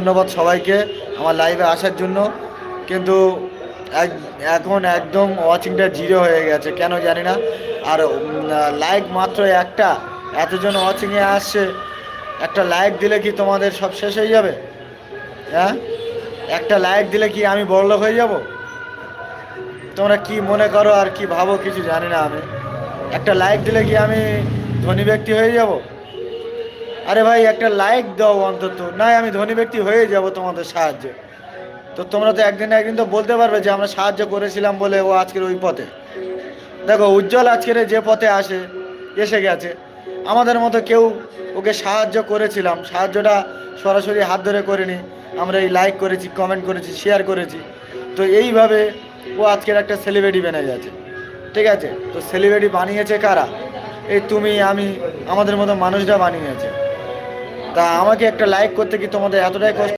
ধন্যবাদ সবাইকে আমার লাইভে আসার জন্য। কিন্তু এখন একদম ওয়াচিংটা জিরো হয়ে গেছে, কেন জানি না। আর লাইক মাত্র একটা, এতজন ওয়াচিংয়ে আসছে, একটা লাইক দিলে কি তোমাদের সব শেষ হয়ে যাবে? হ্যাঁ, একটা লাইক দিলে কি আমি বড়লোক হয়ে যাব? তোমরা কি মনে করো আর কি ভাবো কিছু জানি না আমি। একটা লাইক দিলে কি আমি ধনী ব্যক্তি হয়ে যাব? আরে ভাই, একটা লাইক দাও অন্তত, নাই আমি ধনী ব্যক্তি হয়ে যাব তোমাদের সাহায্যে। তো তোমরা তো একদিন না একদিন তো বলতে পারবে যে আমরা সাহায্য করেছিলাম বলে ও আজকের ওই পথে। দেখো, উজ্জ্বল আজকের যে পথে এসে গেছে, আমাদের মতো কেউ ওকে সাহায্য করেছিলাম, সাহায্যটা সরাসরি হাত ধরে করিনি, আমরা এই লাইক করেছি, কমেন্ট করেছি, শেয়ার করেছি। তো এইভাবে ও আজকের একটা সেলিব্রিটি বেনে গেছে। ঠিক আছে, তো সেলিব্রিটি বানিয়েছে কারা? এই তুমি, আমি, আমাদের মতো মানুষরা বানিয়েছে। তা আমাকে একটা লাইক করতে কি তোমাদের এতটাই কষ্ট?